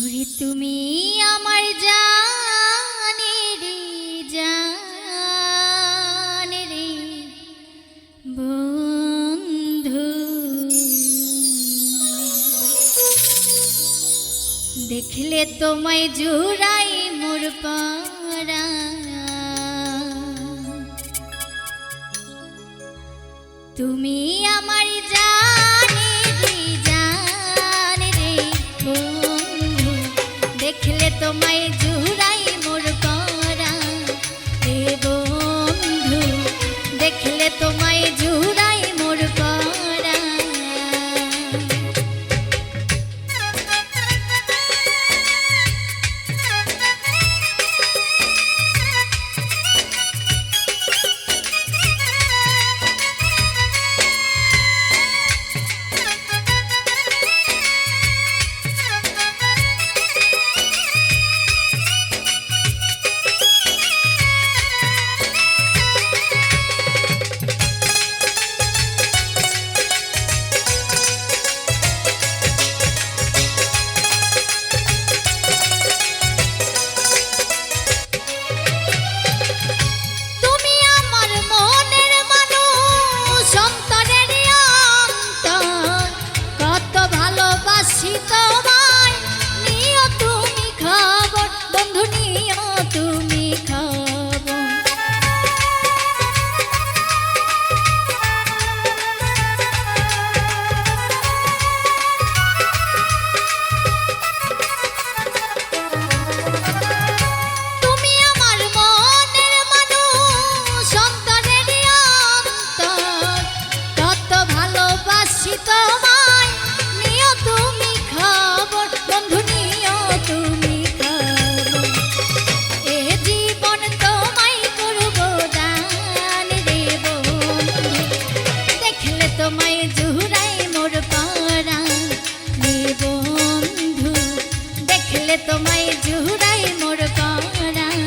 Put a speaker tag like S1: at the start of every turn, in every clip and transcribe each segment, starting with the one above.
S1: ওরে তুমি আমার জানের জানের বন্ধু, দেখলে তোমায় জুড়াই মোর পরাণ। তুমি আমার জানের জানের বন্ধু, দেখলে তোমায় জুড়াই মোর পরাণ। হে বন্ধু, দেখলে তোমায় জুড়াই মোর পরাণ। তোমায় জুড়াই মোর পরাণ।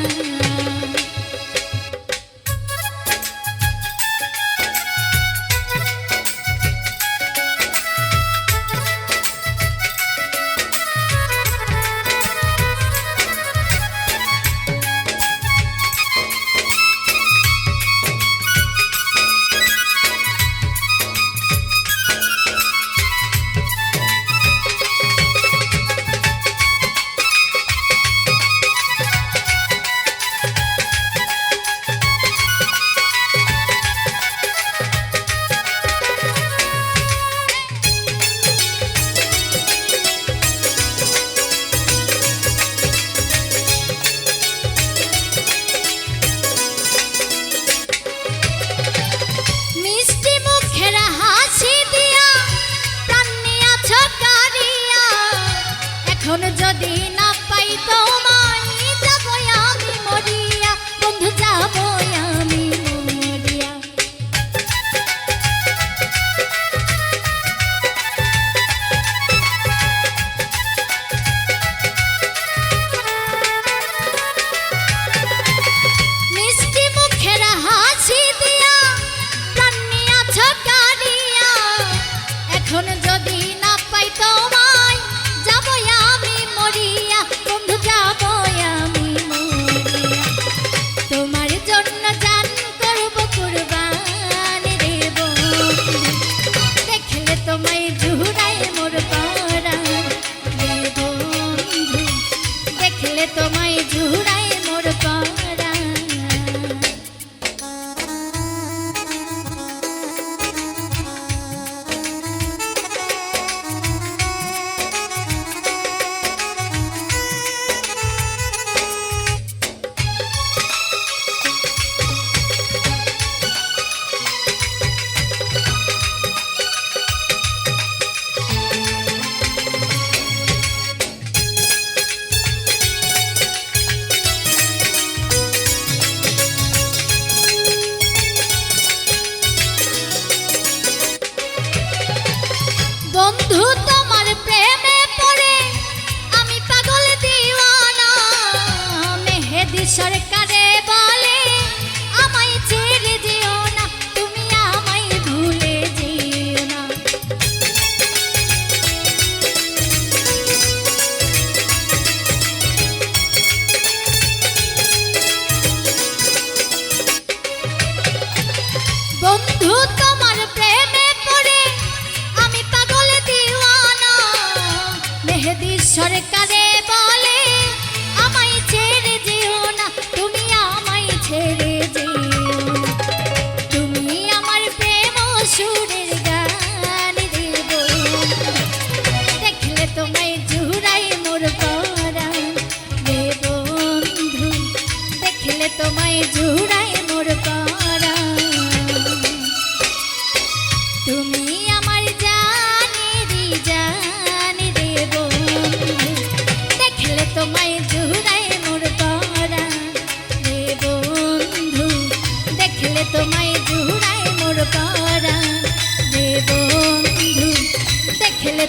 S1: এখন যদি না পাই তোমায়, যাবো আমি মরিয়া, বন্ধু যাবো আমি মরিয়া। মিষ্টি মুখের হাসি দিয়া প্রাণ নিয়াছ কারিয়া, এখন যদি না পাই তোমায়, যাবো আমি মরিয়া, বন্ধু যাবো আমি মরিয়া। তোমার জন্য জান করব কুরবান রে বন্ধু, দেখলে তোমায় জুড়াই মোর পরাণ। রে বন্ধু, দেখলে তোমায় জুড়াই মোর পরাণ। বন্ধু তোমার প্রেমে পড়ে আমি পাগল দিওয়ানা, মেহেদি সরকারে বলে আমায় ছেড়ে যেও না, তুমি আমায় ভুলে যেও না।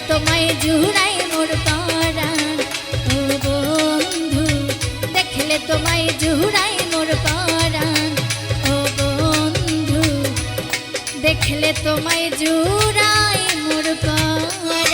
S1: তোমায় জুড়াই মোর পরাণ ও বন্ধু দেখলে তোমায় জুড়াই মোর পরাণ ও বন্ধু দেখলে তোমায় জুড়াই মোর পরাণ